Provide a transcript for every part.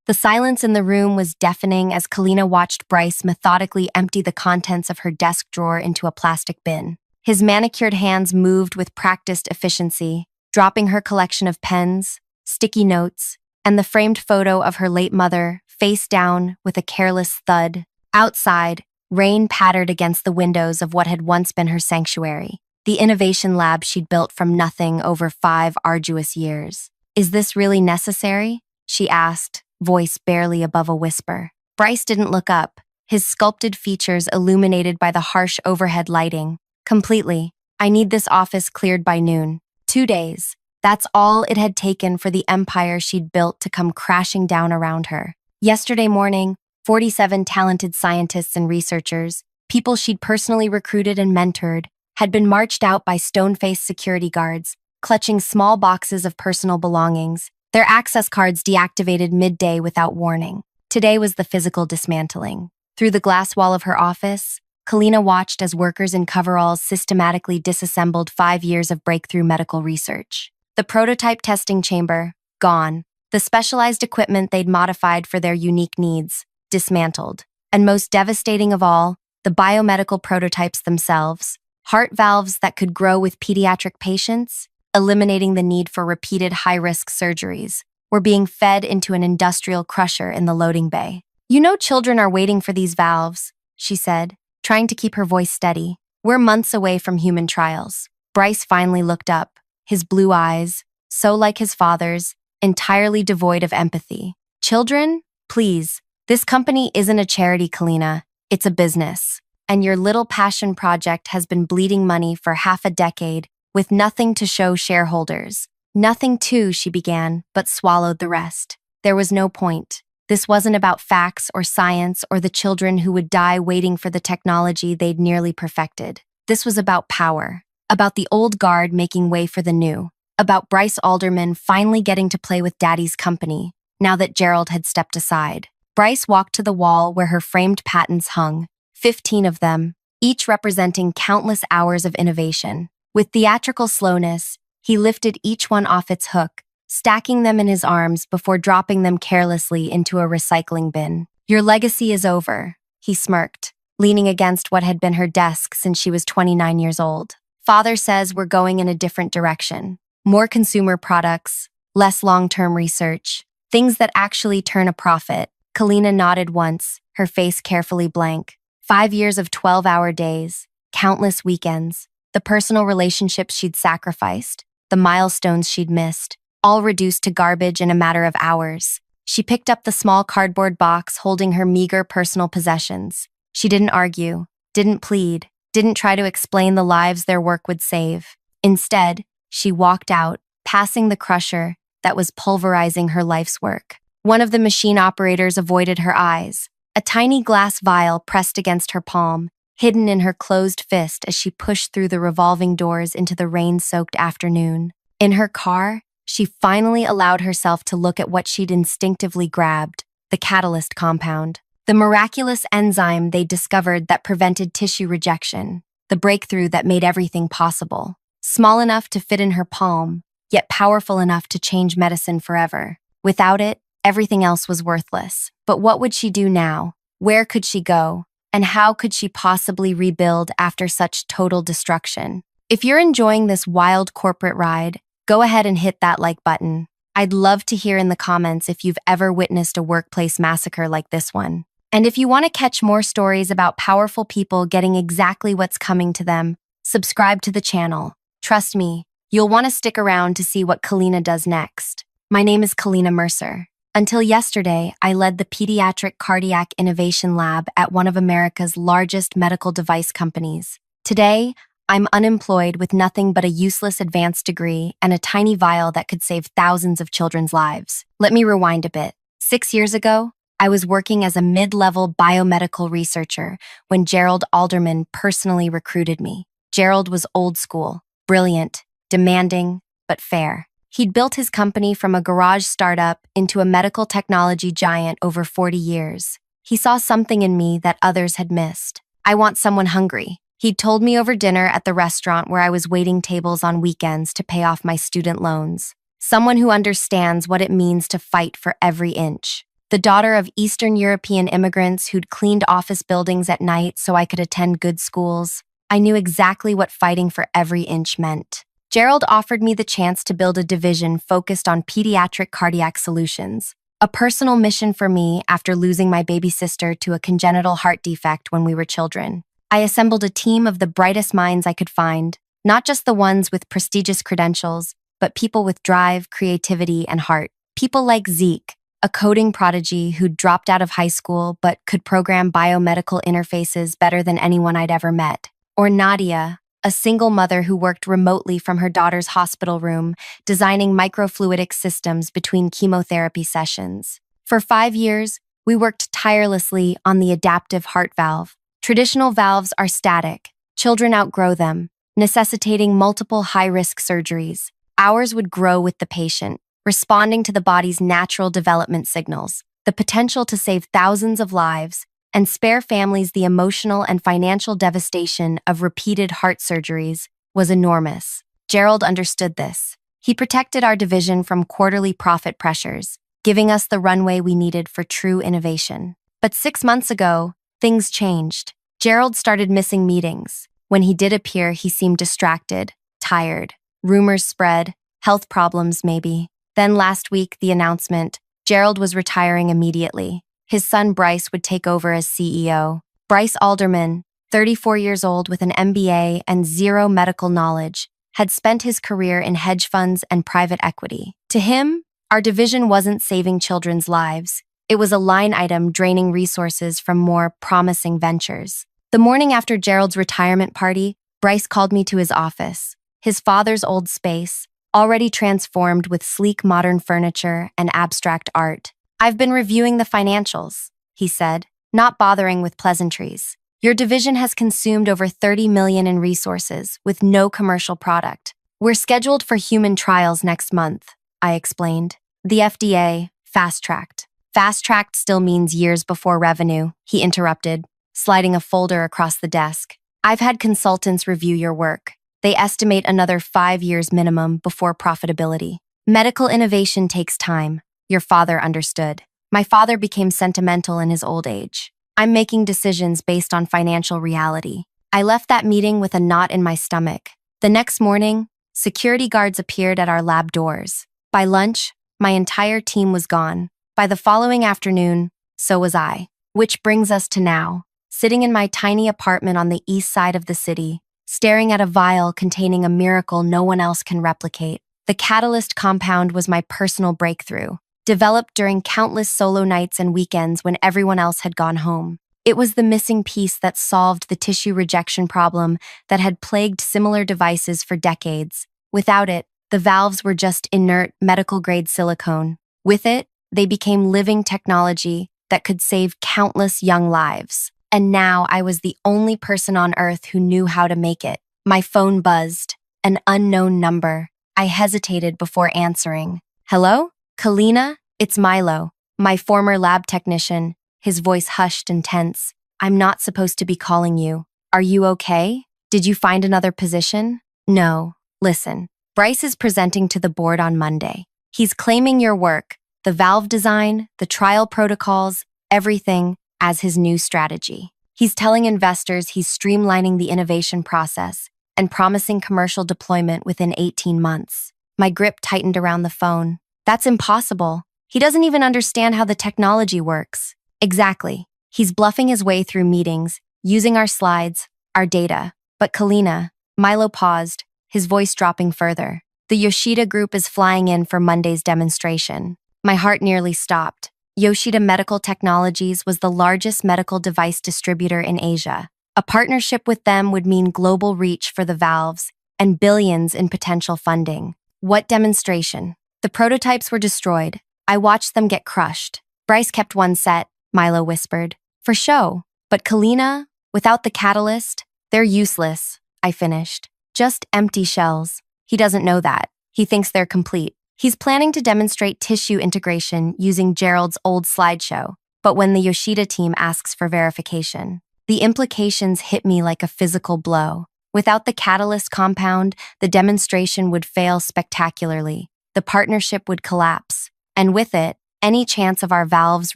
The silence in the room was deafening as Kalina watched Bryce methodically empty the contents of her desk drawer into a plastic bin. His manicured hands moved with practiced efficiency, dropping her collection of pens, sticky notes, and the framed photo of her late mother face down with a careless thud. Outside, rain pattered against the windows of what had once been her sanctuary, the innovation lab she'd built from nothing over 5 arduous years. "Is this really necessary?" she asked, voice barely above a whisper. Bryce didn't look up, his sculpted features illuminated by the harsh overhead lighting. "Completely. I need this office cleared by noon." 2 days. That's all it had taken for the empire she'd built to come crashing down around her. Yesterday morning, 47 talented scientists and researchers, people she'd personally recruited and mentored, had been marched out by stone-faced security guards, clutching small boxes of personal belongings, their access cards deactivated midday without warning. Today was the physical dismantling. Through the glass wall of her office, Kalina watched as workers in coveralls systematically disassembled 5 years of breakthrough medical research. The prototype testing chamber, gone. The specialized equipment they'd modified for their unique needs, dismantled. And most devastating of all, the biomedical prototypes themselves, heart valves that could grow with pediatric patients, eliminating the need for repeated high-risk surgeries, were being fed into an industrial crusher in the loading bay. "You know children are waiting for these valves," she said, trying to keep her voice steady. "We're months away from human trials." Bryce finally looked up, his blue eyes, so like his father's, entirely devoid of empathy. "Children? Please. This company isn't a charity, Kalina. It's a business. And your little passion project has been bleeding money for half a decade, with nothing to show shareholders." "Nothing to," she began, but swallowed the rest. There was no point. This wasn't about facts or science or the children who would die waiting for the technology they'd nearly perfected. This was about power, about the old guard making way for the new, about Bryce Alderman finally getting to play with Daddy's company, now that Gerald had stepped aside. Bryce walked to the wall where her framed patents hung, 15 of them, each representing countless hours of innovation. With theatrical slowness, he lifted each one off its hook, stacking them in his arms before dropping them carelessly into a recycling bin. "Your legacy is over," he smirked, leaning against what had been her desk since she was 29 years old. "Father says we're going in a different direction. More consumer products, less long-term research, things that actually turn a profit." Kalina nodded once, her face carefully blank. 5 years of 12-hour days, countless weekends, the personal relationships she'd sacrificed, the milestones she'd missed, all reduced to garbage in a matter of hours. She picked up the small cardboard box holding her meager personal possessions. She didn't argue, didn't plead, didn't try to explain the lives their work would save. Instead, she walked out, passing the crusher that was pulverizing her life's work. One of the machine operators avoided her eyes, a tiny glass vial pressed against her palm, hidden in her closed fist as she pushed through the revolving doors into the rain-soaked afternoon. In her car, she finally allowed herself to look at what she'd instinctively grabbed, the catalyst compound, the miraculous enzyme they discovered that prevented tissue rejection, the breakthrough that made everything possible. Small enough to fit in her palm, yet powerful enough to change medicine forever. Without it, everything else was worthless. But what would she do now? Where could she go? And how could she possibly rebuild after such total destruction? If you're enjoying this wild corporate ride, go ahead and hit that like button. I'd love to hear in the comments if you've ever witnessed a workplace massacre like this one. And if you want to catch more stories about powerful people getting exactly what's coming to them, subscribe to the channel. Trust me, you'll want to stick around to see what Kalina does next. My name is Kalina Mercer. Until yesterday, I led the Pediatric Cardiac Innovation Lab at one of America's largest medical device companies. Today, I'm unemployed with nothing but a useless advanced degree and a tiny vial that could save thousands of children's lives. Let me rewind a bit. 6 years ago, I was working as a mid-level biomedical researcher when Gerald Alderman personally recruited me. Gerald was old school, brilliant, demanding, but fair. He'd built his company from a garage startup into a medical technology giant over 40 years. He saw something in me that others had missed. "I want someone hungry." He'd told me over dinner at the restaurant where I was waiting tables on weekends to pay off my student loans. "Someone who understands what it means to fight for every inch." the daughter of Eastern European immigrants who'd cleaned office buildings at night so I could attend good schools. I knew exactly what fighting for every inch meant. Gerald offered me the chance to build a division focused on pediatric cardiac solutions, a personal mission for me after losing my baby sister to a congenital heart defect when we were children. I assembled a team of the brightest minds I could find, not just the ones with prestigious credentials, but people with drive, creativity, and heart. People like Zeke, a coding prodigy who'd dropped out of high school but could program biomedical interfaces better than anyone I'd ever met. Or Nadia, a single mother who worked remotely from her daughter's hospital room, designing microfluidic systems between chemotherapy sessions. For 5 years, we worked tirelessly on the adaptive heart valve. Traditional valves are static. Children outgrow them, necessitating multiple high-risk surgeries. Ours would grow with the patient, responding to the body's natural development signals, the potential to save thousands of lives, and spare families the emotional and financial devastation of repeated heart surgeries was enormous. Gerald understood this. He protected our division from quarterly profit pressures, giving us the runway we needed for true innovation. But 6 months ago, things changed. Gerald started missing meetings. When he did appear, he seemed distracted, tired. Rumors spread, health problems maybe. Then last week, the announcement, Gerald was retiring immediately. His son Bryce would take over as CEO. Bryce Alderman, 34 years old with an MBA and zero medical knowledge, had spent his career in hedge funds and private equity. To him, our division wasn't saving children's lives. It was a line item draining resources from more promising ventures. The morning after Gerald's retirement party, Bryce called me to his office. His father's old space, already transformed with sleek modern furniture and abstract art. "I've been reviewing the financials," he said, not bothering with pleasantries. "Your division has consumed over $30 million in resources with no commercial product. We're scheduled for human trials next month," I explained. "The FDA, fast-tracked." "Fast-tracked still means years before revenue," he interrupted, sliding a folder across the desk. "I've had consultants review your work. They estimate another 5 years minimum before profitability. Medical innovation takes time." Your father understood. My father became sentimental in his old age. I'm making decisions based on financial reality. I left that meeting with a knot in my stomach. The next morning, security guards appeared at our lab doors. By lunch, my entire team was gone. By the following afternoon, so was I. Which brings us to now, sitting in my tiny apartment on the east side of the city, staring at a vial containing a miracle no one else can replicate. The catalyst compound was my personal breakthrough, developed during countless solo nights and weekends when everyone else had gone home. It was the missing piece that solved the tissue rejection problem that had plagued similar devices for decades. Without it, the valves were just inert medical-grade silicone. With it, they became living technology that could save countless young lives. And now I was the only person on Earth who knew how to make it. My phone buzzed. An unknown number. I hesitated before answering. "Hello? Kalina? It's Milo, my former lab technician," his voice hushed and tense. "I'm not supposed to be calling you. Are you okay? Did you find another position?" "No. Listen, Bryce is presenting to the board on Monday. He's claiming your work, the valve design, the trial protocols, everything, as his new strategy. He's telling investors he's streamlining the innovation process and promising commercial deployment within 18 months. My grip tightened around the phone. That's impossible. He doesn't even understand how the technology works. Exactly. He's bluffing his way through meetings, using our slides, our data. But Kalina, Milo paused, his voice dropping further. "The Yoshida Group is flying in for Monday's demonstration." My heart nearly stopped. Yoshida Medical Technologies was the largest medical device distributor in Asia. A partnership with them would mean global reach for the valves and billions in potential funding. What demonstration? The prototypes were destroyed. I watched them get crushed. "Bryce kept one set," Milo whispered. "For show. But Kalina, without the catalyst, they're useless," I finished. "Just empty shells. He doesn't know that. He thinks they're complete. He's planning to demonstrate tissue integration using Gerald's old slideshow. But when the Yoshida team asks for verification, the implications hit me like a physical blow. Without the catalyst compound, the demonstration would fail spectacularly. The partnership would collapse. And with it, any chance of our valves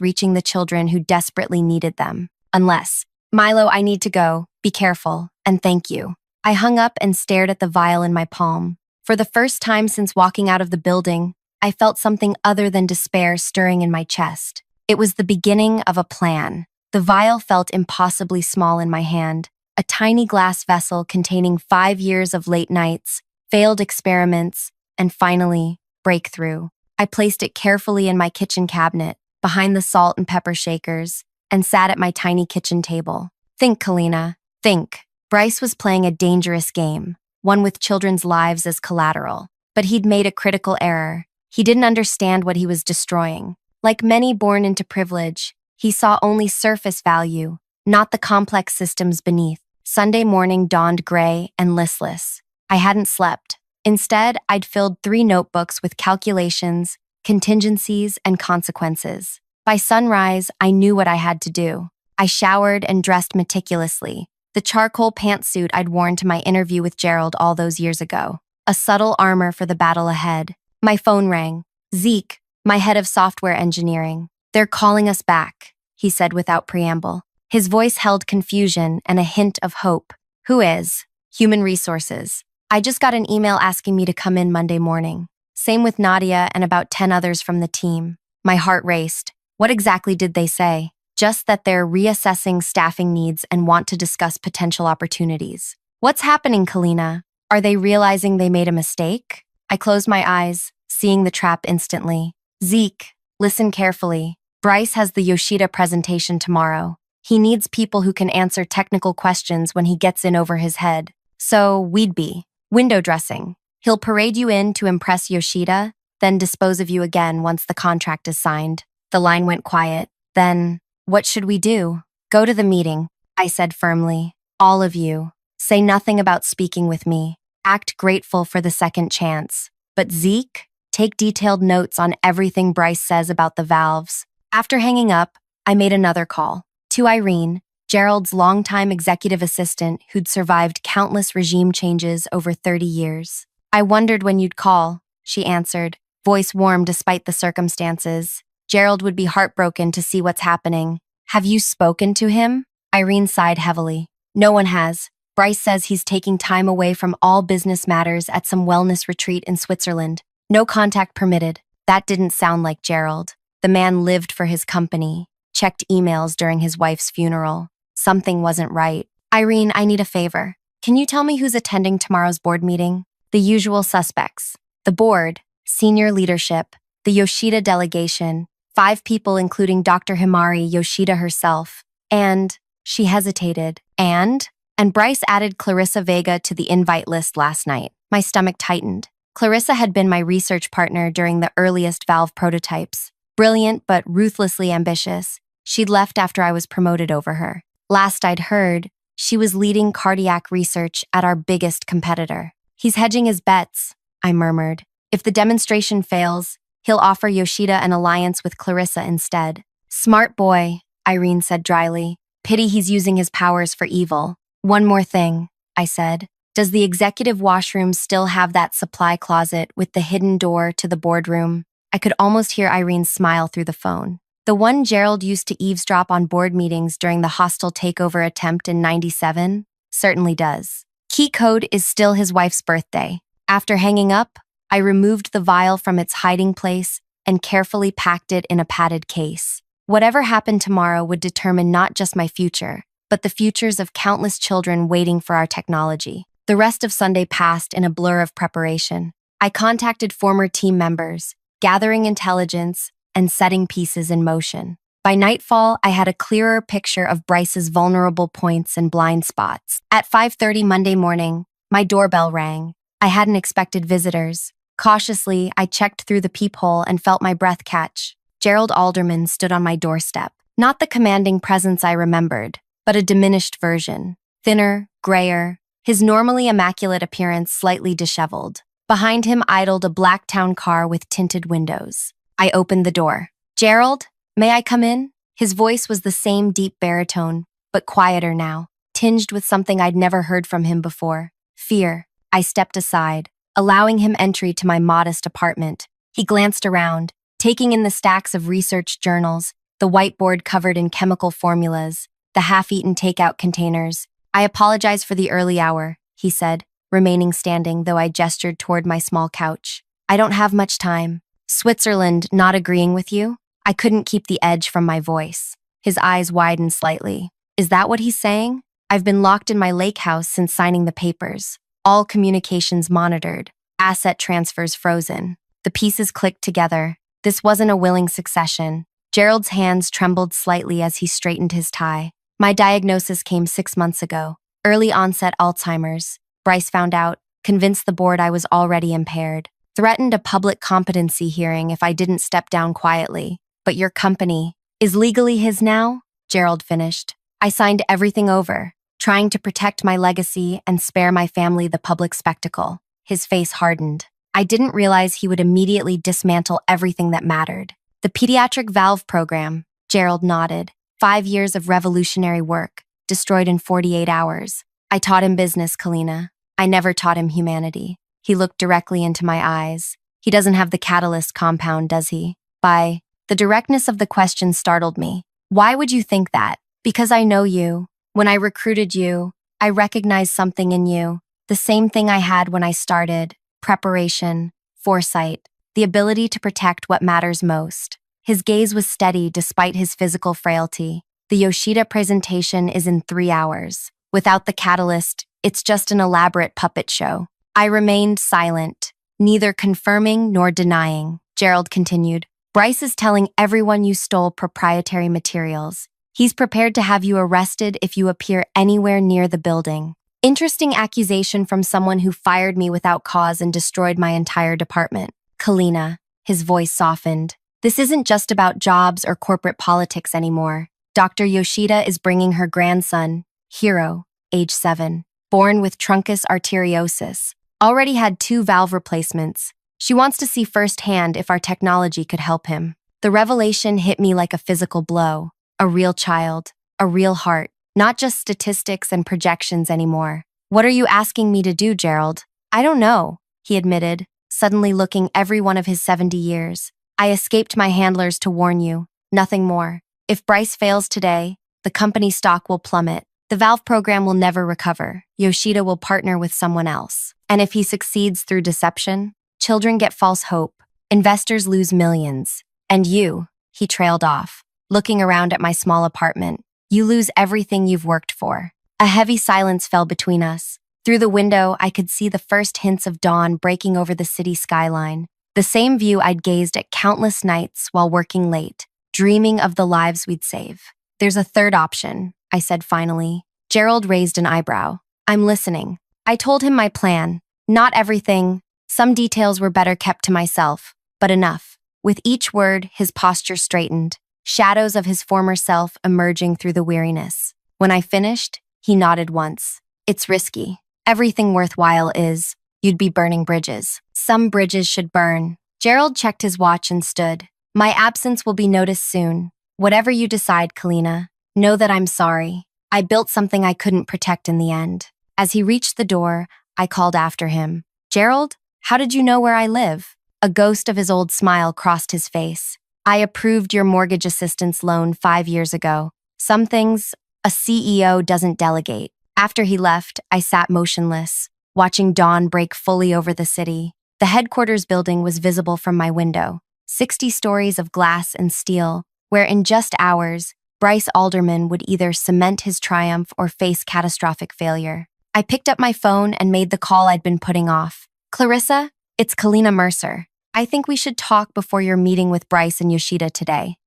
reaching the children who desperately needed them. Unless, Milo, I need to go. Be careful, and thank you. I hung up and stared at the vial in my palm. For the first time since walking out of the building, I felt something other than despair stirring in my chest. It was the beginning of a plan. The vial felt impossibly small in my hand, a tiny glass vessel containing 5 years of late nights, failed experiments, and finally, breakthrough. I placed it carefully in my kitchen cabinet, behind the salt and pepper shakers, and sat at my tiny kitchen table. Think, Kalina, think. Bryce was playing a dangerous game, one with children's lives as collateral. But he'd made a critical error. He didn't understand what he was destroying. Like many born into privilege, he saw only surface value, not the complex systems beneath. Sunday morning dawned gray and listless. I hadn't slept. Instead, I'd filled 3 notebooks with calculations, contingencies, and consequences. By sunrise, I knew what I had to do. I showered and dressed meticulously, the charcoal pantsuit I'd worn to my interview with Gerald all those years ago. A subtle armor for the battle ahead. My phone rang. Zeke, my head of software engineering. They're calling us back, he said without preamble. His voice held confusion and a hint of hope. Who is? Human Resources. I just got an email asking me to come in Monday morning. Same with Nadia and about 10 others from the team. My heart raced. What exactly did they say? Just that they're reassessing staffing needs and want to discuss potential opportunities. What's happening, Kalina? Are they realizing they made a mistake? I closed my eyes, seeing the trap instantly. Zeke, listen carefully. Bryce has the Yoshida presentation tomorrow. He needs people who can answer technical questions when he gets in over his head. So, we'd be window dressing. He'll parade you in to impress Yoshida, then dispose of you again once the contract is signed. The line went quiet. Then, what should we do? Go to the meeting, I said firmly. All of you. Say nothing about speaking with me. Act grateful for the second chance. But Zeke, take detailed notes on everything Bryce says about the valves. After hanging up, I made another call. To Irene, Gerald's longtime executive assistant who'd survived countless regime changes over 30 years. I wondered when you'd call, she answered, voice warm despite the circumstances. Gerald would be heartbroken to see what's happening. Have you spoken to him? Irene sighed heavily. No one has. Bryce says he's taking time away from all business matters at some wellness retreat in Switzerland. No contact permitted. That didn't sound like Gerald. The man lived for his company, checked emails during his wife's funeral. Something wasn't right. Irene, I need a favor. Can you tell me who's attending tomorrow's board meeting? The usual suspects. The board, senior leadership, the Yoshida delegation, 5 people including Dr. Himari Yoshida herself, and, she hesitated, and Bryce added Clarissa Vega to the invite list last night. My stomach tightened. Clarissa had been my research partner during the earliest valve prototypes. Brilliant but ruthlessly ambitious, she'd left after I was promoted over her. Last I'd heard, she was leading cardiac research at our biggest competitor. He's hedging his bets, I murmured. If the demonstration fails, he'll offer Yoshida an alliance with Clarissa instead. Smart boy, Irene said dryly. Pity he's using his powers for evil. One more thing, I said. Does the executive washroom still have that supply closet with the hidden door to the boardroom? I could almost hear Irene smile through the phone. The one Gerald used to eavesdrop on board meetings during the hostile takeover attempt in '97? Certainly does. Key code is still his wife's birthday. After hanging up, I removed the vial from its hiding place and carefully packed it in a padded case. Whatever happened tomorrow would determine not just my future, but the futures of countless children waiting for our technology. The rest of Sunday passed in a blur of preparation. I contacted former team members, gathering intelligence, and setting pieces in motion. By nightfall, I had a clearer picture of Bryce's vulnerable points and blind spots. At 5:30 Monday morning, my doorbell rang. I hadn't expected visitors. Cautiously, I checked through the peephole and felt my breath catch. Gerald Alderman stood on my doorstep. Not the commanding presence I remembered, but a diminished version. Thinner, grayer, his normally immaculate appearance slightly disheveled. Behind him idled a black town car with tinted windows. I opened the door. Gerald, may I come in? His voice was the same deep baritone, but quieter now, tinged with something I'd never heard from him before. Fear. I stepped aside, allowing him entry to my modest apartment. He glanced around, taking in the stacks of research journals, the whiteboard covered in chemical formulas, the half-eaten takeout containers. "I apologize for the early hour," he said, remaining standing though I gestured toward my small couch. "I don't have much time." "Switzerland not agreeing with you?" I couldn't keep the edge from my voice. His eyes widened slightly. "Is that what he's saying? I've been locked in my lake house since signing the papers. All communications monitored. Asset transfers frozen." The pieces clicked together. This wasn't a willing succession. Gerald's hands trembled slightly as he straightened his tie. "My diagnosis came 6 months ago. Early onset Alzheimer's. Bryce found out, convinced the board I was already impaired. Threatened a public competency hearing if I didn't step down quietly. But your company is legally his now?" Gerald finished. "I signed everything over, trying to protect my legacy and spare my family the public spectacle." His face hardened. "I didn't realize he would immediately dismantle everything that mattered." "The pediatric valve program," Gerald nodded. 5 years of revolutionary work, destroyed in 48 hours. "I taught him business, Kalina. I never taught him humanity." He looked directly into my eyes. "He doesn't have the catalyst compound, does he?" The directness of the question startled me. "Why would you think that?" "Because I know you. When I recruited you, I recognized something in you. The same thing I had when I started. Preparation, foresight, the ability to protect what matters most." His gaze was steady despite his physical frailty. "The Yoshida presentation is in 3 hours. Without the catalyst, it's just an elaborate puppet show." I remained silent, neither confirming nor denying. Gerald continued. "Bryce is telling everyone you stole proprietary materials. He's prepared to have you arrested if you appear anywhere near the building. Interesting accusation from someone who fired me without cause and destroyed my entire department." "Kalina," his voice softened. "This isn't just about jobs or corporate politics anymore. Dr. Yoshida is bringing her grandson, Hiro, age 7, born with truncus arteriosus. Already had 2 valve replacements. She wants to see firsthand if our technology could help him." The revelation hit me like a physical blow. A real child, a real heart, not just statistics and projections anymore. "What are you asking me to do, Gerald?" "I don't know," he admitted, suddenly looking every one of his 70 years. "I escaped my handlers to warn you, nothing more. If Bryce fails today, the company stock will plummet. The valve program will never recover. Yoshida will partner with someone else. And if he succeeds through deception, children get false hope. Investors lose millions. And you," he trailed off, looking around at my small apartment, "you lose everything you've worked for." A heavy silence fell between us. Through the window, I could see the first hints of dawn breaking over the city skyline. The same view I'd gazed at countless nights while working late, dreaming of the lives we'd save. "There's a third option," I said finally. Gerald raised an eyebrow. "I'm listening." I told him my plan. Not everything. Some details were better kept to myself, but enough. With each word, his posture straightened, shadows of his former self emerging through the weariness. When I finished, he nodded once. "It's risky. Everything worthwhile is. You'd be burning bridges. Some bridges should burn." Gerald checked his watch and stood. "My absence will be noticed soon. Whatever you decide, Kalina, know that I'm sorry. I built something I couldn't protect in the end." As he reached the door, I called after him. "Gerald, how did you know where I live?" A ghost of his old smile crossed his face. "I approved your mortgage assistance loan 5 years ago. Some things a CEO doesn't delegate." After he left, I sat motionless, watching dawn break fully over the city. The headquarters building was visible from my window, 60 stories of glass and steel, where in just hours, Bryce Alderman would either cement his triumph or face catastrophic failure. I picked up my phone and made the call I'd been putting off. "Clarissa, it's Kalina Mercer. I think we should talk before your meeting with Bryce and Yoshida today."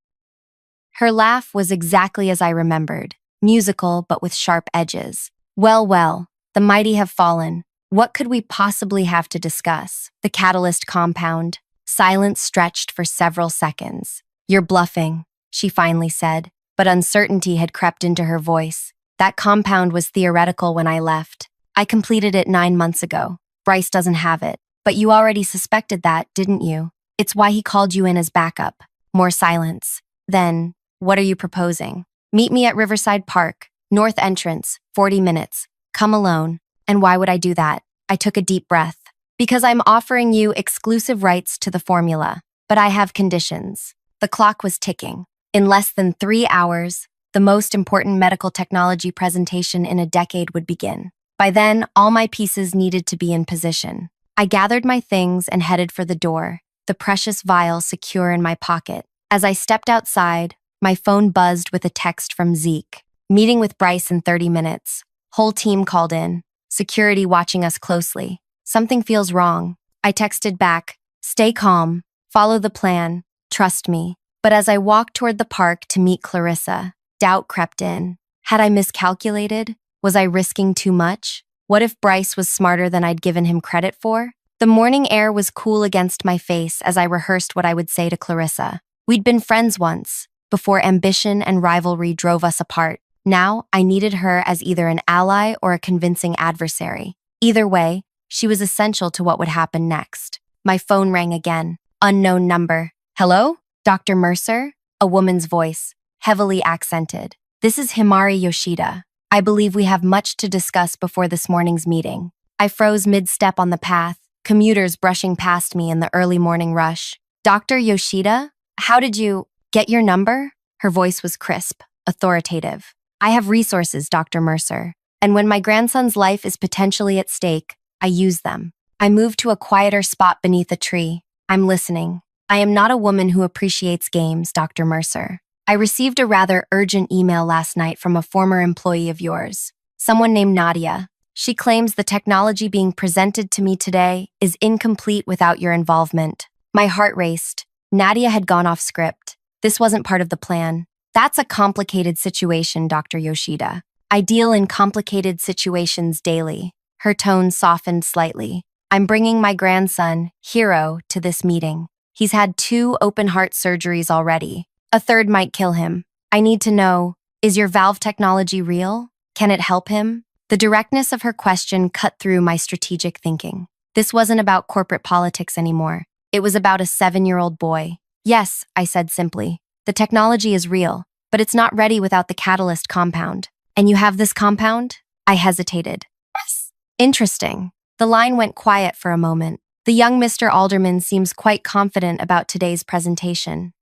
Her laugh was exactly as I remembered, musical but with sharp edges. Well, the mighty have fallen. What could we possibly have to discuss?" The catalyst compound. Silence stretched for several seconds. "You're bluffing," she finally said, but uncertainty had crept into her voice. "That compound was theoretical when I left. I completed it 9 months ago. Bryce doesn't have it. But you already suspected that, didn't you? It's why he called you in as backup." More silence. Then, "What are you proposing?" "Meet me at Riverside Park, north entrance, 40 minutes. Come alone." "And why would I do that?" I took a deep breath. "Because I'm offering you exclusive rights to the formula. but I have conditions. The clock was ticking. In less than 3 hours, the most important medical technology presentation in a decade would begin. By then, all my pieces needed to be in position. I gathered my things and headed for the door, the precious vial secure in my pocket. As I stepped outside, my phone buzzed with a text from Zeke. Meeting with Bryce in 30 minutes. Whole team called in. Security watching us closely. Something feels wrong. I texted back, stay calm, follow the plan, trust me. But as I walked toward the park to meet Clarissa, doubt crept in. Had I miscalculated? Was I risking too much? What if Bryce was smarter than I'd given him credit for? The morning air was cool against my face as I rehearsed what I would say to Clarissa. We'd been friends once, before ambition and rivalry drove us apart. Now, I needed her as either an ally or a convincing adversary. Either way, she was essential to what would happen next. My phone rang again. Unknown number. Hello? Dr. Mercer? A woman's voice, heavily accented. This is Himari Yoshida. I believe we have much to discuss before this morning's meeting. I froze mid-step on the path, commuters brushing past me in the early morning rush. Dr. Yoshida? How did you get your number? Her voice was crisp, authoritative. I have resources, Dr. Mercer, and when my grandson's life is potentially at stake, I use them. I moved to a quieter spot beneath a tree. I'm listening. I am not a woman who appreciates games, Dr. Mercer. I received a rather urgent email last night from a former employee of yours, someone named Nadia. She claims the technology being presented to me today is incomplete without your involvement. My heart raced. Nadia had gone off script. This wasn't part of the plan. That's a complicated situation, Dr. Yoshida. I deal in complicated situations daily. Her tone softened slightly. I'm bringing my grandson, Hiro, to this meeting. He's had 2 open-heart surgeries already. A third might kill him. I need to know, is your valve technology real? Can it help him? The directness of her question cut through my strategic thinking. This wasn't about corporate politics anymore. It was about a 7-year-old boy. Yes, I said simply. The technology is real, but it's not ready without the catalyst compound. And you have this compound? I hesitated. Yes. Interesting. The line went quiet for a moment. The young Mr. Alderman seems quite confident about today's presentation.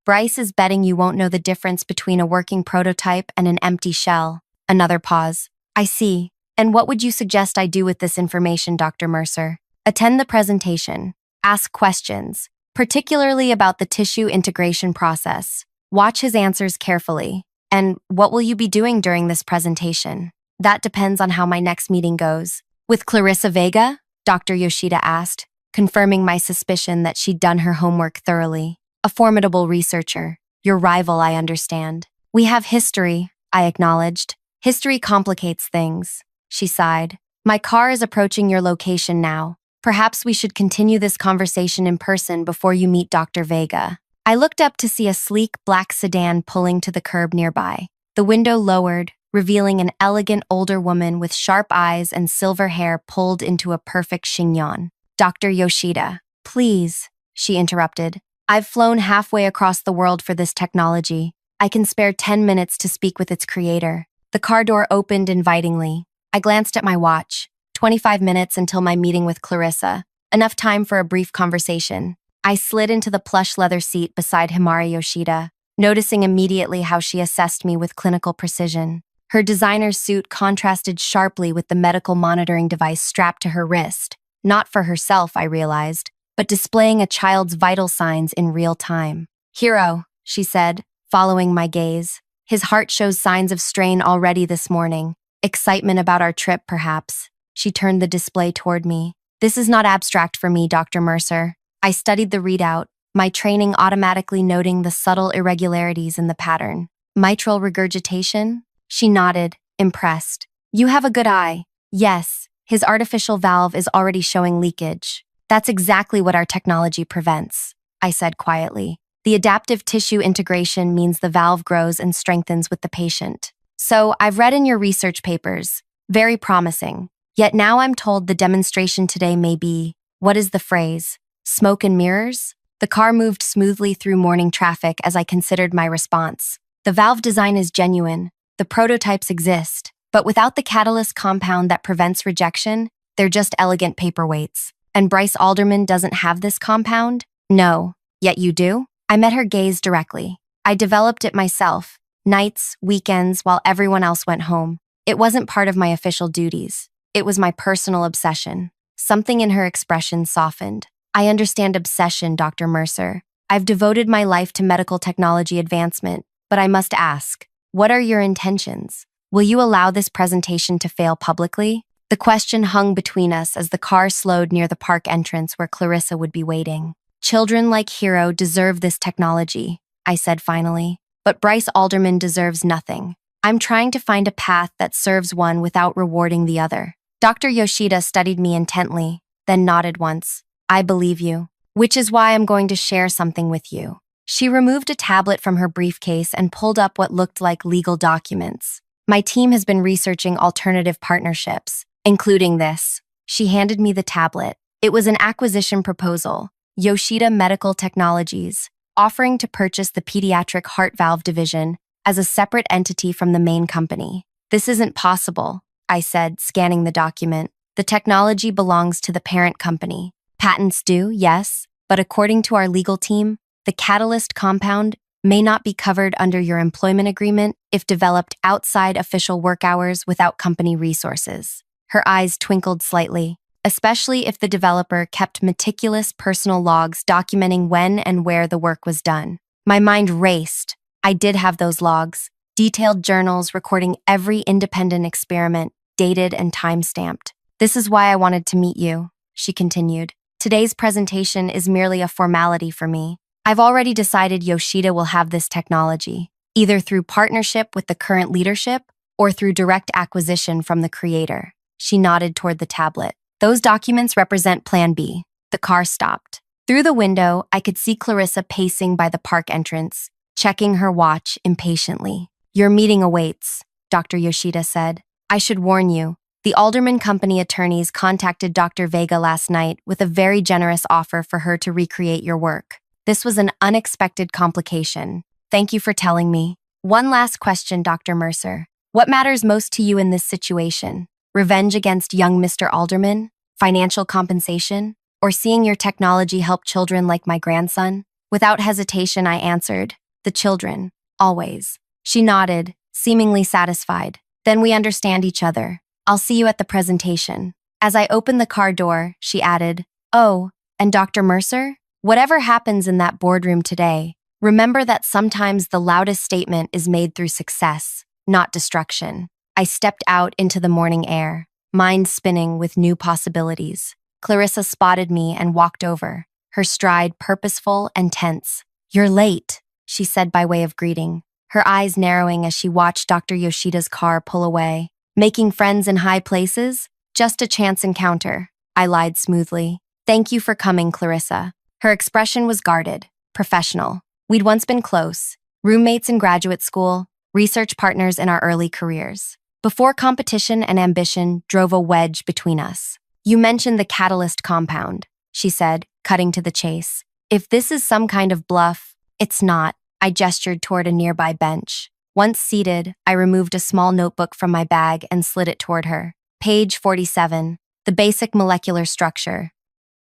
Bryce is betting you won't know the difference between a working prototype and an empty shell. Another pause. I see. And what would you suggest I do with this information, Dr. Mercer? Attend the presentation. Ask questions, particularly about the tissue integration process. Watch his answers carefully. And what will you be doing during this presentation? That depends on how my next meeting goes. With Clarissa Vega? Dr. Yoshida asked, confirming my suspicion that she'd done her homework thoroughly. A formidable researcher. Your rival, I understand. We have history, I acknowledged. History complicates things, she sighed. My car is approaching your location now. Perhaps we should continue this conversation in person before you meet Dr. Vega. I looked up to see a sleek black sedan pulling to the curb nearby. The window lowered, revealing an elegant older woman with sharp eyes and silver hair pulled into a perfect chignon. Dr. Yoshida, please, she interrupted. I've flown halfway across the world for this technology. I can spare 10 minutes to speak with its creator. The car door opened invitingly. I glanced at my watch. 25 minutes until my meeting with Clarissa. Enough time for a brief conversation. I slid into the plush leather seat beside Himari Yoshida, noticing immediately how she assessed me with clinical precision. Her designer suit contrasted sharply with the medical monitoring device strapped to her wrist. Not for herself, I realized, but displaying a child's vital signs in real time. Hiro, she said, following my gaze. His heart shows signs of strain already this morning. Excitement about our trip, perhaps. She turned the display toward me. This is not abstract for me, Dr. Mercer. I studied the readout, my training automatically noting the subtle irregularities in the pattern. Mitral regurgitation? She nodded, impressed. You have a good eye. Yes, his artificial valve is already showing leakage. That's exactly what our technology prevents, I said quietly. The adaptive tissue integration means the valve grows and strengthens with the patient. So, I've read in your research papers. Very promising. Yet now I'm told the demonstration today may be, what is the phrase? Smoke and mirrors? The car moved smoothly through morning traffic as I considered my response. The valve design is genuine. The prototypes exist. But without the catalyst compound that prevents rejection, they're just elegant paperweights. And Bryce Alderman doesn't have this compound? No, yet you do? I met her gaze directly. I developed it myself, nights, weekends, while everyone else went home. It wasn't part of my official duties. It was my personal obsession. Something in her expression softened. I understand obsession, Dr. Mercer. I've devoted my life to medical technology advancement, but I must ask, what are your intentions? Will you allow this presentation to fail publicly? The question hung between us as the car slowed near the park entrance where Clarissa would be waiting. Children like Hero deserve this technology, I said finally, but Bryce Alderman deserves nothing. I'm trying to find a path that serves one without rewarding the other. Dr. Yoshida studied me intently, then nodded once. I believe you, which is why I'm going to share something with you. She removed a tablet from her briefcase and pulled up what looked like legal documents. My team has been researching alternative partnerships, including this. She handed me the tablet. It was an acquisition proposal, Yoshida Medical Technologies, offering to purchase the pediatric heart valve division as a separate entity from the main company. This isn't possible, I said, scanning the document. The technology belongs to the parent company. Patents do, yes, but according to our legal team, the catalyst compound may not be covered under your employment agreement if developed outside official work hours without company resources. Her eyes twinkled slightly, especially if the developer kept meticulous personal logs documenting when and where the work was done. My mind raced. I did have those logs, detailed journals recording every independent experiment, dated and time-stamped. This is why I wanted to meet you, she continued. Today's presentation is merely a formality for me. I've already decided Yoshida will have this technology, either through partnership with the current leadership or through direct acquisition from the creator. She nodded toward the tablet. Those documents represent Plan B. The car stopped. Through the window, I could see Clarissa pacing by the park entrance, checking her watch impatiently. Your meeting awaits, Dr. Yoshida said. I should warn you, the Alderman Company attorneys contacted Dr. Vega last night with a very generous offer for her to recreate your work. This was an unexpected complication. Thank you for telling me. One last question, Dr. Mercer. What matters most to you in this situation? Revenge against young Mr. Alderman? Financial compensation? Or seeing your technology help children like my grandson? Without hesitation, I answered, the children, always. She nodded, seemingly satisfied. Then we understand each other. I'll see you at the presentation. As I opened the car door, she added, oh, and Dr. Mercer? Whatever happens in that boardroom today, remember that sometimes the loudest statement is made through success, not destruction. I stepped out into the morning air, mind spinning with new possibilities. Clarissa spotted me and walked over, her stride purposeful and tense. You're late, she said by way of greeting, her eyes narrowing as she watched Dr. Yoshida's car pull away. Making friends in high places? Just a chance encounter, I lied smoothly. Thank you for coming, Clarissa. Her expression was guarded, professional. We'd once been close, roommates in graduate school, research partners in our early careers. Before competition and ambition drove a wedge between us. You mentioned the catalyst compound, she said, cutting to the chase. If this is some kind of bluff, it's not. I gestured toward a nearby bench. Once seated, I removed a small notebook from my bag and slid it toward her. Page 47, the basic molecular structure.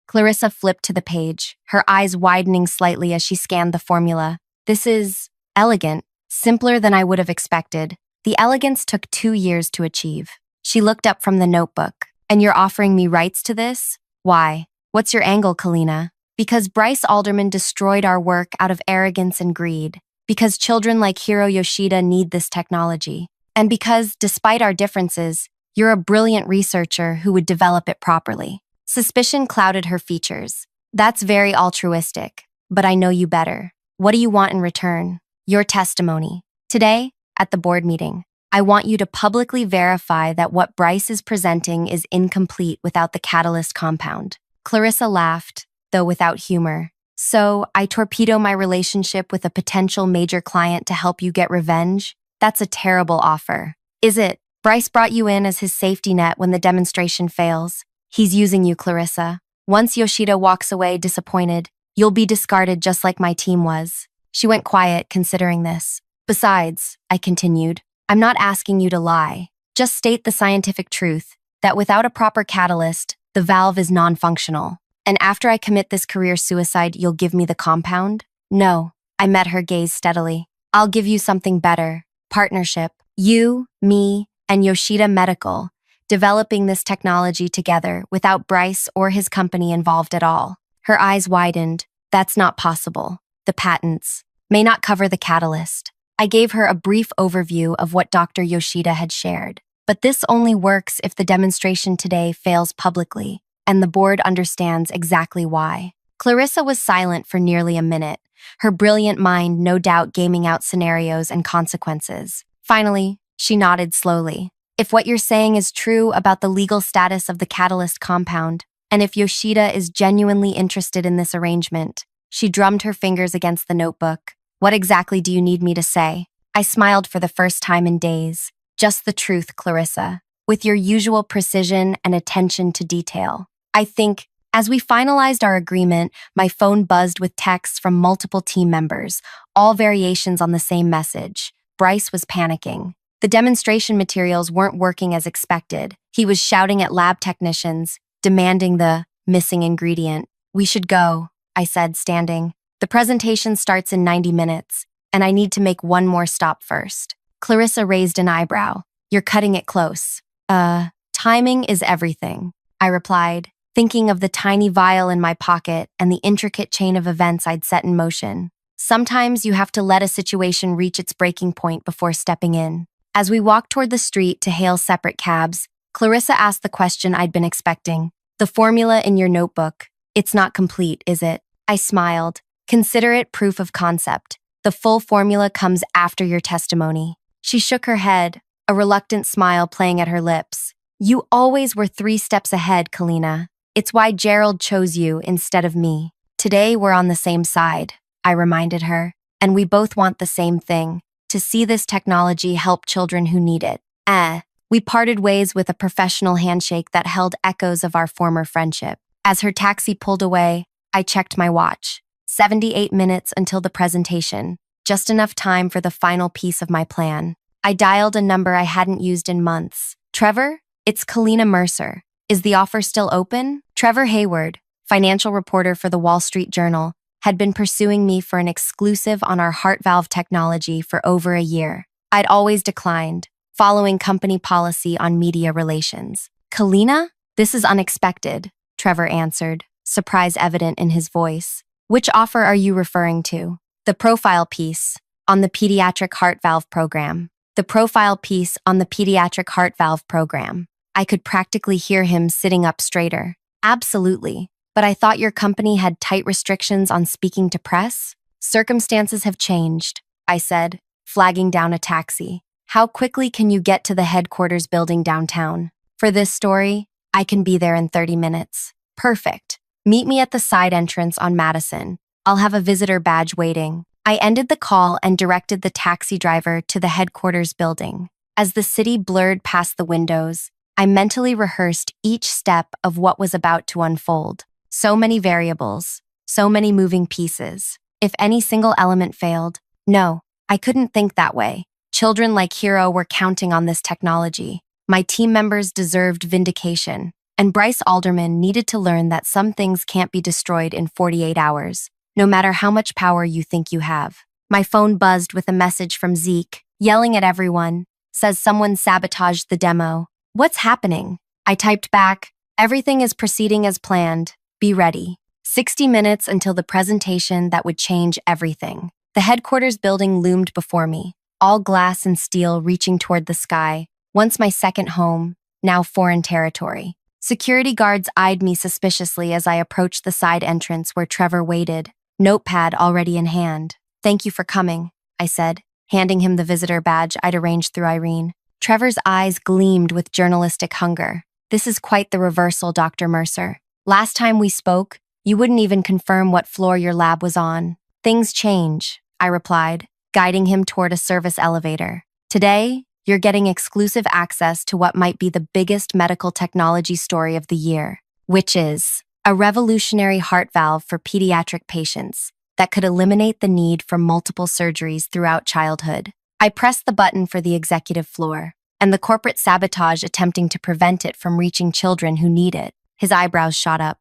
Clarissa flipped to the page, her eyes widening slightly as she scanned the formula. This is elegant, simpler than I would have expected. The elegance took 2 years to achieve. She looked up from the notebook. And you're offering me rights to this? Why? What's your angle, Kalina? Because Bryce Alderman destroyed our work out of arrogance and greed. Because children like Hiro Yoshida need this technology. And because, despite our differences, you're a brilliant researcher who would develop it properly. Suspicion clouded her features. That's very altruistic, but I know you better. What do you want in return? Your testimony. Today, at the board meeting, I want you to publicly verify that what Bryce is presenting is incomplete without the catalyst compound. Clarissa laughed, though without humor. So, I torpedo my relationship with a potential major client to help you get revenge? That's a terrible offer. Is it? Bryce brought you in as his safety net when the demonstration fails. He's using you, Clarissa. Once Yoshida walks away disappointed, you'll be discarded just like my team was. She went quiet, considering this. Besides, I continued, I'm not asking you to lie. Just state the scientific truth, that without a proper catalyst, the valve is non-functional. And after I commit this career suicide, you'll give me the compound? No. I met her gaze steadily. I'll give you something better. Partnership. You, me, and Yoshida Medical, developing this technology together without Bryce or his company involved at all. Her eyes widened. That's not possible. The patents may not cover the catalyst. I gave her a brief overview of what Dr. Yoshida had shared. But this only works if the demonstration today fails publicly, and the board understands exactly why. Clarissa was silent for nearly a minute, her brilliant mind no doubt gaming out scenarios and consequences. Finally, she nodded slowly. If what you're saying is true about the legal status of the catalyst compound, and if Yoshida is genuinely interested in this arrangement, she drummed her fingers against the notebook. What exactly do you need me to say? I smiled for the first time in days. Just the truth, Clarissa, with your usual precision and attention to detail. I think, as we finalized our agreement, my phone buzzed with texts from multiple team members, all variations on the same message. Bryce was panicking. The demonstration materials weren't working as expected. He was shouting at lab technicians, demanding the missing ingredient. We should go, I said, standing. The presentation starts in 90 minutes, and I need to make one more stop first. Clarissa raised an eyebrow. You're cutting it close. Timing is everything, I replied, thinking of the tiny vial in my pocket and the intricate chain of events I'd set in motion. Sometimes you have to let a situation reach its breaking point before stepping in. As we walked toward the street to hail separate cabs, Clarissa asked the question I'd been expecting. The formula in your notebook, it's not complete, is it? I smiled. Consider it proof of concept. The full formula comes after your testimony. She shook her head, a reluctant smile playing at her lips. You always were 3 steps ahead, Kalina. It's why Gerald chose you instead of me. Today we're on the same side, I reminded her, and we both want the same thing, to see this technology help children who need it. We parted ways with a professional handshake that held echoes of our former friendship. As her taxi pulled away, I checked my watch. 78 minutes until the presentation, just enough time for the final piece of my plan. I dialed a number I hadn't used in months. Trevor? It's Kalina Mercer. Is the offer still open? Trevor Hayward, financial reporter for the Wall Street Journal, had been pursuing me for an exclusive on our heart valve technology for over a year. I'd always declined, following company policy on media relations. Kalina? This is unexpected, Trevor answered, surprise evident in his voice. Which offer are you referring to? The profile piece on the pediatric heart valve program. The profile piece on the pediatric heart valve program. I could practically hear him sitting up straighter. Absolutely. But I thought your company had tight restrictions on speaking to press? Circumstances have changed, I said, flagging down a taxi. How quickly can you get to the headquarters building downtown? For this story, I can be there in 30 minutes. Perfect. Meet me at the side entrance on Madison. I'll have a visitor badge waiting. I ended the call and directed the taxi driver to the headquarters building. As the city blurred past the windows, I mentally rehearsed each step of what was about to unfold. So many variables, so many moving pieces. If any single element failed, no, I couldn't think that way. Children like Hero were counting on this technology. My team members deserved vindication. And Bryce Alderman needed to learn that some things can't be destroyed in 48 hours, no matter how much power you think you have. My phone buzzed with a message from Zeke, yelling at everyone, says someone sabotaged the demo. What's happening? I typed back, everything is proceeding as planned. Be ready. 60 minutes until the presentation that would change everything. The headquarters building loomed before me, all glass and steel reaching toward the sky, once my second home, now foreign territory. Security guards eyed me suspiciously as I approached the side entrance where Trevor waited, notepad already in hand. Thank you for coming, I said, handing him the visitor badge I'd arranged through Irene. Trevor's eyes gleamed with journalistic hunger. This is quite the reversal, Dr. Mercer. Last time we spoke, you wouldn't even confirm what floor your lab was on. Things change, I replied, guiding him toward a service elevator. Today, you're getting exclusive access to what might be the biggest medical technology story of the year, which is a revolutionary heart valve for pediatric patients that could eliminate the need for multiple surgeries throughout childhood. I pressed the button for the executive floor, and the corporate sabotage attempting to prevent it from reaching children who need it. His eyebrows shot up.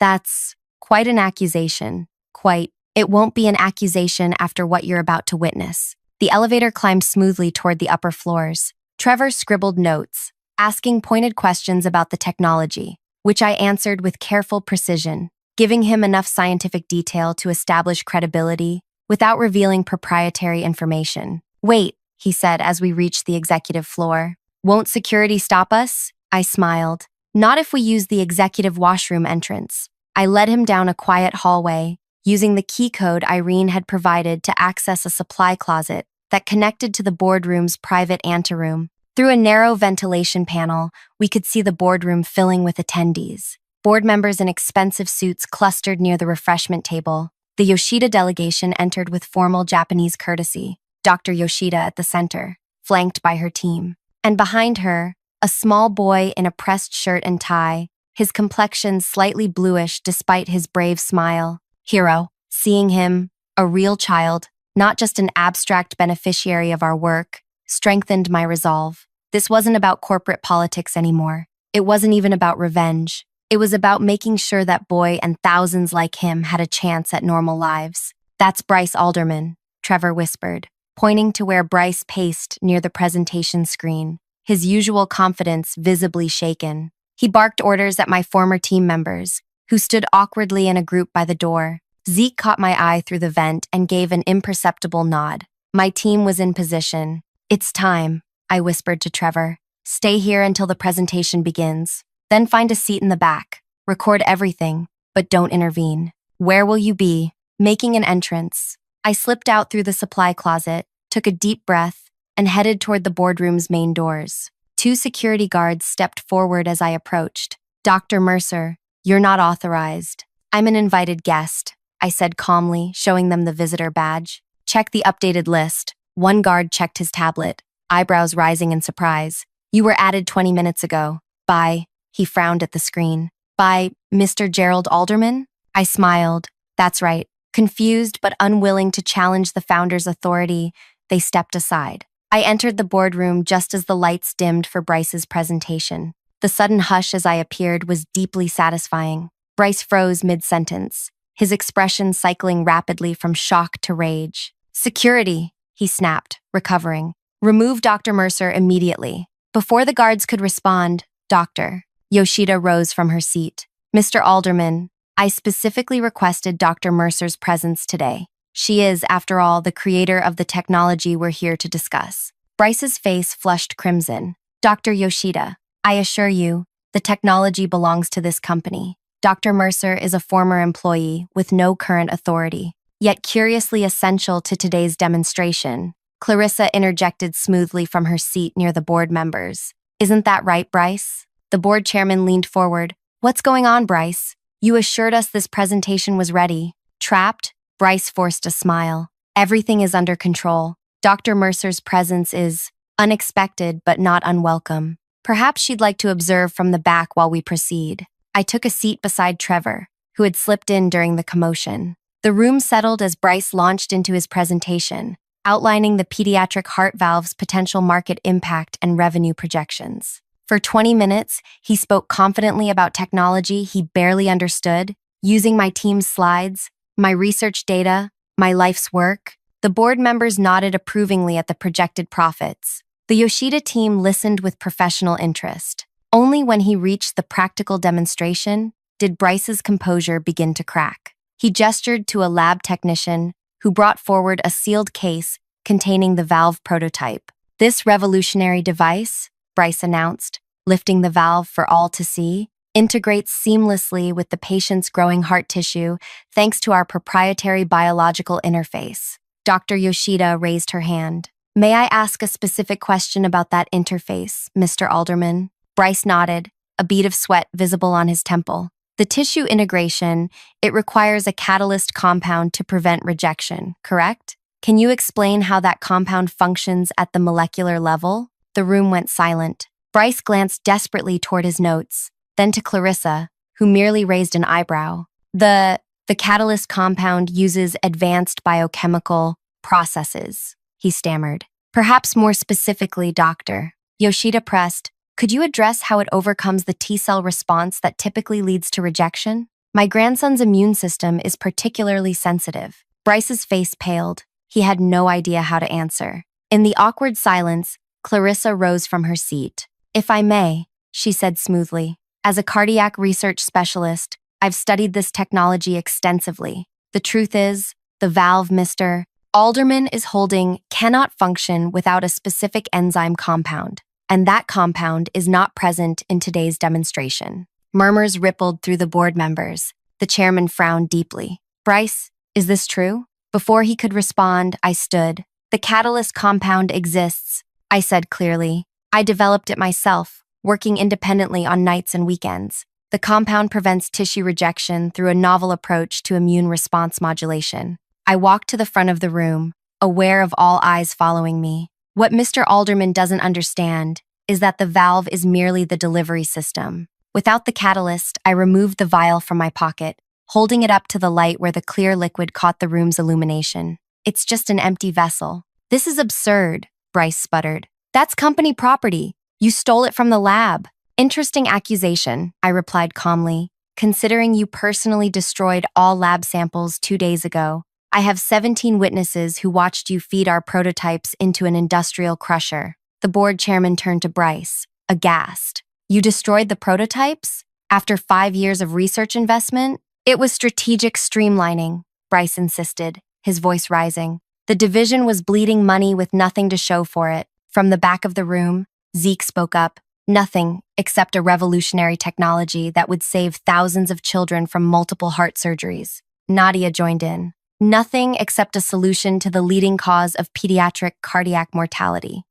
That's quite an accusation. Quite. It won't be an accusation after what you're about to witness. The elevator climbed smoothly toward the upper floors. Trevor scribbled notes, asking pointed questions about the technology, which I answered with careful precision, giving him enough scientific detail to establish credibility without revealing proprietary information. Wait, he said as we reached the executive floor. Won't security stop us? I smiled. Not if we use the executive washroom entrance. I led him down a quiet hallway, using the key code Irene had provided to access a supply closet that connected to the boardroom's private anteroom. Through a narrow ventilation panel, we could see the boardroom filling with attendees. Board members in expensive suits clustered near the refreshment table. The Yoshida delegation entered with formal Japanese courtesy, Dr. Yoshida at the center, flanked by her team. And behind her, a small boy in a pressed shirt and tie, his complexion slightly bluish despite his brave smile. Hiro. Seeing him, a real child, not just an abstract beneficiary of our work, strengthened my resolve. This wasn't about corporate politics anymore. It wasn't even about revenge. It was about making sure that boy and thousands like him had a chance at normal lives. That's Bryce Alderman, Trevor whispered, pointing to where Bryce paced near the presentation screen, his usual confidence visibly shaken. He barked orders at my former team members, who stood awkwardly in a group by the door. Zeke caught my eye through the vent and gave an imperceptible nod. My team was in position. It's time, I whispered to Trevor. Stay here until the presentation begins. Then find a seat in the back. Record everything, but don't intervene. Where will you be? Making an entrance. I slipped out through the supply closet, took a deep breath, and headed toward the boardroom's main doors. 2 security guards stepped forward as I approached. Dr. Mercer, you're not authorized. I'm an invited guest, I said calmly, showing them the visitor badge. Check the updated list. One guard checked his tablet, eyebrows rising in surprise. You were added 20 minutes ago. By, he frowned at the screen. By Mr. Gerald Alderman? I smiled. That's right. Confused but unwilling to challenge the founder's authority, they stepped aside. I entered the boardroom just as the lights dimmed for Bryce's presentation. The sudden hush as I appeared was deeply satisfying. Bryce froze mid-sentence, his expression cycling rapidly from shock to rage. Security, he snapped, recovering. Remove Dr. Mercer immediately. Before the guards could respond, Dr. Yoshida rose from her seat. Mr. Alderman, I specifically requested Dr. Mercer's presence today. She is, after all, the creator of the technology we're here to discuss. Bryce's face flushed crimson. Dr. Yoshida, I assure you, the technology belongs to this company. Dr. Mercer is a former employee with no current authority, yet curiously essential to today's demonstration. Clarissa interjected smoothly from her seat near the board members. Isn't that right, Bryce? The board chairman leaned forward. What's going on, Bryce? You assured us this presentation was ready. Trapped? Bryce forced a smile. Everything is under control. Dr. Mercer's presence is unexpected but not unwelcome. Perhaps she'd like to observe from the back while we proceed. I took a seat beside Trevor, who had slipped in during the commotion. The room settled as Bryce launched into his presentation, outlining the pediatric heart valve's potential market impact and revenue projections. For 20 minutes, he spoke confidently about technology he barely understood, using my team's slides, my research data, my life's work. The board members nodded approvingly at the projected profits. The Yoshida team listened with professional interest. Only when he reached the practical demonstration did Bryce's composure begin to crack. He gestured to a lab technician who brought forward a sealed case containing the valve prototype. This revolutionary device, Bryce announced, lifting the valve for all to see, integrates seamlessly with the patient's growing heart tissue thanks to our proprietary biological interface. Dr. Yoshida raised her hand. May I ask a specific question about that interface, Mr. Alderman? Bryce nodded, a bead of sweat visible on his temple. The tissue integration, it requires a catalyst compound to prevent rejection, correct? Can you explain how that compound functions at the molecular level? The room went silent. Bryce glanced desperately toward his notes, then to Clarissa, who merely raised an eyebrow. The catalyst compound uses advanced biochemical processes, he stammered. Perhaps more specifically, Doctor. Yoshida pressed, could you address how it overcomes the T-cell response that typically leads to rejection? My grandson's immune system is particularly sensitive. Bryce's face paled. He had no idea how to answer. In the awkward silence, Clarissa rose from her seat. "If I may," she said smoothly. "As a cardiac research specialist, I've studied this technology extensively. The truth is, the valve Mr. Alderman is holding cannot function without a specific enzyme compound, and that compound is not present in today's demonstration." Murmurs rippled through the board members. The chairman frowned deeply. "Bryce, is this true?" Before he could respond, I stood. "The catalyst compound exists," I said clearly. "I developed it myself, working independently on nights and weekends. The compound prevents tissue rejection through a novel approach to immune response modulation." I walked to the front of the room, aware of all eyes following me. What Mr. Alderman doesn't understand is that the valve is merely the delivery system. Without the catalyst, I removed the vial from my pocket, holding it up to the light where the clear liquid caught the room's illumination. "It's just an empty vessel." "This is absurd," Bryce sputtered. "That's company property. You stole it from the lab." "Interesting accusation," I replied calmly. "Considering you personally destroyed all lab samples 2 days ago, I have 17 witnesses who watched you feed our prototypes into an industrial crusher." The board chairman turned to Bryce, aghast. "You destroyed the prototypes? After 5 years of research investment?" "It was strategic streamlining," Bryce insisted, his voice rising. "The division was bleeding money with nothing to show for it." From the back of the room, Zeke spoke up. "Nothing except a revolutionary technology that would save thousands of children from multiple heart surgeries." Nadia joined in. "Nothing except a solution to the leading cause of pediatric cardiac mortality."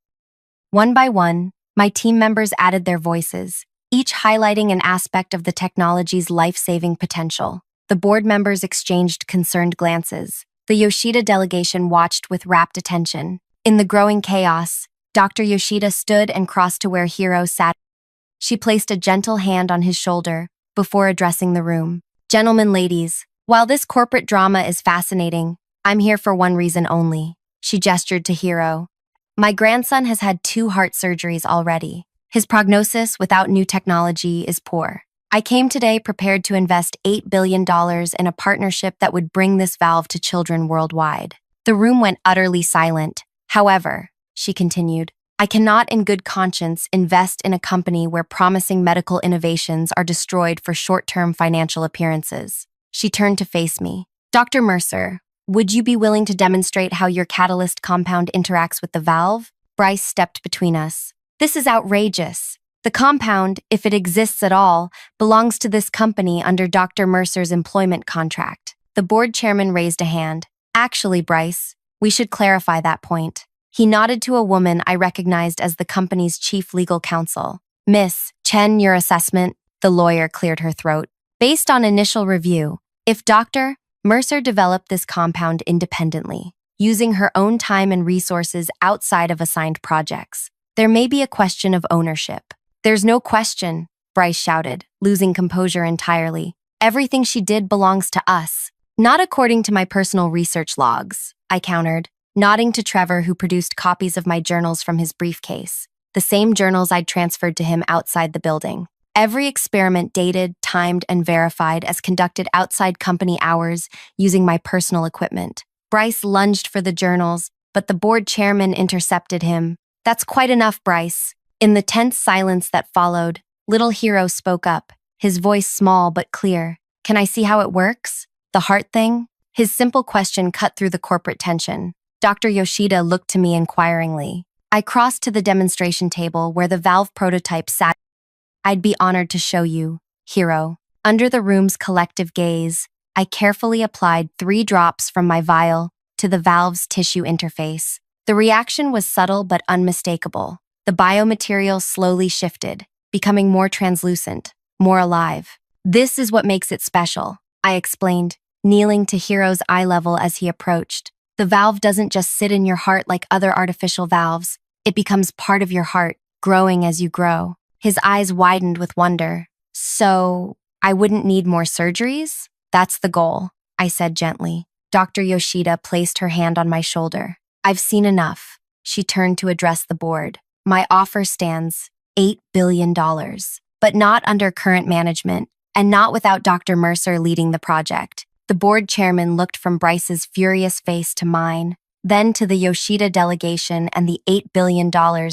One by one, my team members added their voices, each highlighting an aspect of the technology's life-saving potential. The board members exchanged concerned glances. The Yoshida delegation watched with rapt attention. In the growing chaos, Dr. Yoshida stood and crossed to where Hiro sat. She placed a gentle hand on his shoulder before addressing the room. "Gentlemen, ladies, while this corporate drama is fascinating, I'm here for one reason only." She gestured to Hiro. "My grandson has had 2 heart surgeries already. His prognosis without new technology is poor. I came today prepared to invest $8 billion in a partnership that would bring this valve to children worldwide." The room went utterly silent. "However," she continued, "I cannot in good conscience invest in a company where promising medical innovations are destroyed for short-term financial appearances." She turned to face me. "Dr. Mercer, would you be willing to demonstrate how your catalyst compound interacts with the valve?" Bryce stepped between us. "This is outrageous. The compound, if it exists at all, belongs to this company under Dr. Mercer's employment contract." The board chairman raised a hand. "Actually, Bryce, we should clarify that point." He nodded to a woman I recognized as the company's chief legal counsel. "Miss Chen, your assessment," the lawyer cleared her throat. "Based on initial review, if Dr. Mercer developed this compound independently, using her own time and resources outside of assigned projects, there may be a question of ownership." "There's no question," Bryce shouted, losing composure entirely. "Everything she did belongs to us." "Not according to my personal research logs," I countered, nodding to Trevor, who produced copies of my journals from his briefcase, the same journals I'd transferred to him outside the building. "Every experiment dated, timed, and verified as conducted outside company hours using my personal equipment." Bryce lunged for the journals, but the board chairman intercepted him. "That's quite enough, Bryce." In the tense silence that followed, little Hiro spoke up, his voice small but clear. "Can I see how it works? The heart thing?" His simple question cut through the corporate tension. Dr. Yoshida looked to me inquiringly. I crossed to the demonstration table where the valve prototype sat. "I'd be honored to show you, Hiro." Under the room's collective gaze, I carefully applied 3 drops from my vial to the valve's tissue interface. The reaction was subtle but unmistakable. The biomaterial slowly shifted, becoming more translucent, more alive. "This is what makes it special," I explained, kneeling to Hiro's eye level as he approached. "The valve doesn't just sit in your heart like other artificial valves. It becomes part of your heart, growing as you grow." His eyes widened with wonder. "So, I wouldn't need more surgeries?" "That's the goal," I said gently. Dr. Yoshida placed her hand on my shoulder. "I've seen enough." She turned to address the board. "My offer stands $8 billion, but not under current management, and not without Dr. Mercer leading the project. The board chairman looked from Bryce's furious face to mine, then to the Yoshida delegation and the $8 billion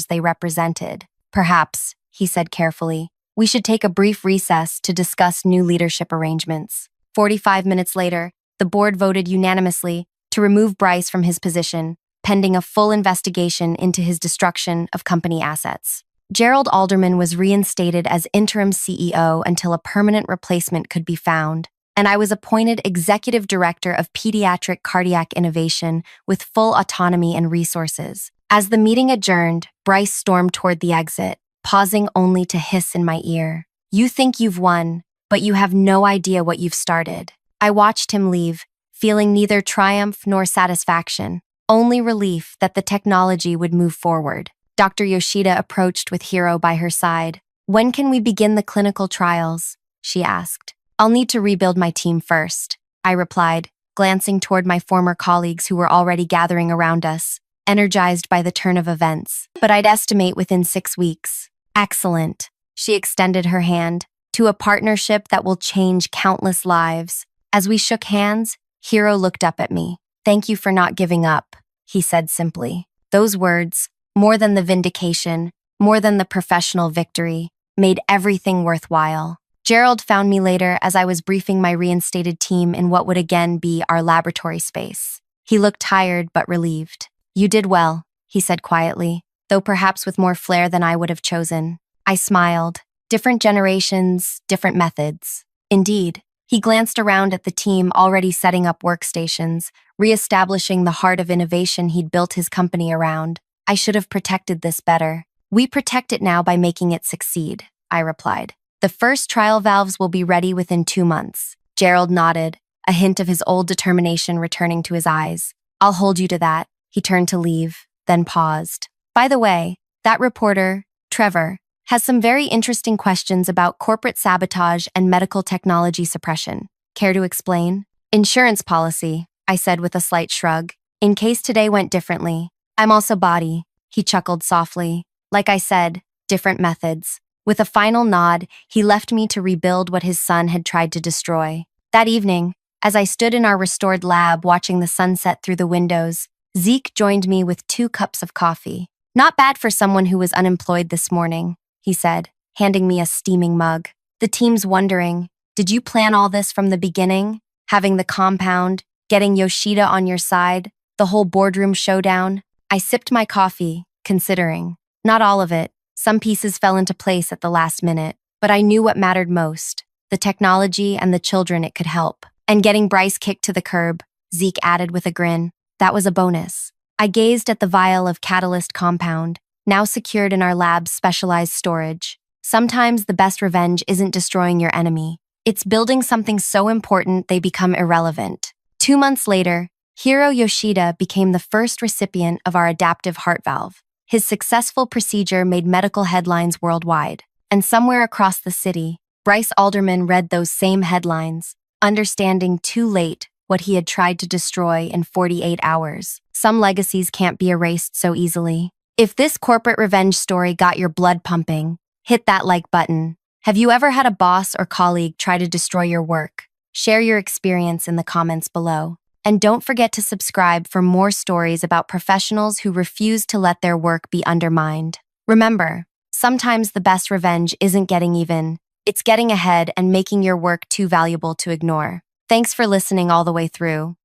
they represented. Perhaps, he said carefully, we should take a brief recess to discuss new leadership arrangements. 45 minutes later, the board voted unanimously to remove Bryce from his position, pending a full investigation into his destruction of company assets. Gerald Alderman was reinstated as interim CEO until a permanent replacement could be found, and I was appointed executive director of pediatric cardiac innovation with full autonomy and resources. As the meeting adjourned, Bryce stormed toward the exit, pausing only to hiss in my ear. You think you've won, but you have no idea what you've started. I watched him leave, feeling neither triumph nor satisfaction, only relief that the technology would move forward. Dr. Yoshida approached with Hiro by her side. When can we begin the clinical trials? She asked. I'll need to rebuild my team first, I replied, glancing toward my former colleagues who were already gathering around us, energized by the turn of events. But I'd estimate within 6 weeks. Excellent. She extended her hand to a partnership that will change countless lives. As we shook hands, Hiro looked up at me. Thank you for not giving up, he said simply. Those words, more than the vindication, more than the professional victory, made everything worthwhile. Gerald found me later as I was briefing my reinstated team in what would again be our laboratory space. He looked tired but relieved. You did well, he said quietly, though perhaps with more flair than I would have chosen. I smiled. Different generations, different methods. Indeed. He glanced around at the team already setting up workstations, re-establishing the heart of innovation he'd built his company around. I should have protected this better. We protect it now by making it succeed, I replied. The first trial valves will be ready within 2 months. Gerald nodded, a hint of his old determination returning to his eyes. I'll hold you to that. He turned to leave, then paused. By the way, that reporter, Trevor, has some very interesting questions about corporate sabotage and medical technology suppression. Care to explain? Insurance policy, I said with a slight shrug. In case today went differently. I'm also body, he chuckled softly. Like I said, different methods. With a final nod, he left me to rebuild what his son had tried to destroy. That evening, as I stood in our restored lab watching the sunset through the windows, Zeke joined me with 2 cups of coffee. Not bad for someone who was unemployed this morning, he said, handing me a steaming mug. The team's wondering, did you plan all this from the beginning? Having the compound, getting Yoshida on your side, the whole boardroom showdown? I sipped my coffee, considering. Not all of it. Some pieces fell into place at the last minute, but I knew what mattered most, the technology and the children it could help. And getting Bryce kicked to the curb, Zeke added with a grin. That was a bonus. I gazed at the vial of catalyst compound, now secured in our lab's specialized storage. Sometimes the best revenge isn't destroying your enemy. It's building something so important they become irrelevant. 2 months later, Hiro Yoshida became the first recipient of our adaptive heart valve. His successful procedure made medical headlines worldwide. And somewhere across the city, Bryce Alderman read those same headlines, understanding too late what he had tried to destroy in 48 hours. Some legacies can't be erased so easily. If this corporate revenge story got your blood pumping, hit that like button. Have you ever had a boss or colleague try to destroy your work? Share your experience in the comments below. And don't forget to subscribe for more stories about professionals who refuse to let their work be undermined. Remember, sometimes the best revenge isn't getting even, it's getting ahead and making your work too valuable to ignore. Thanks for listening all the way through.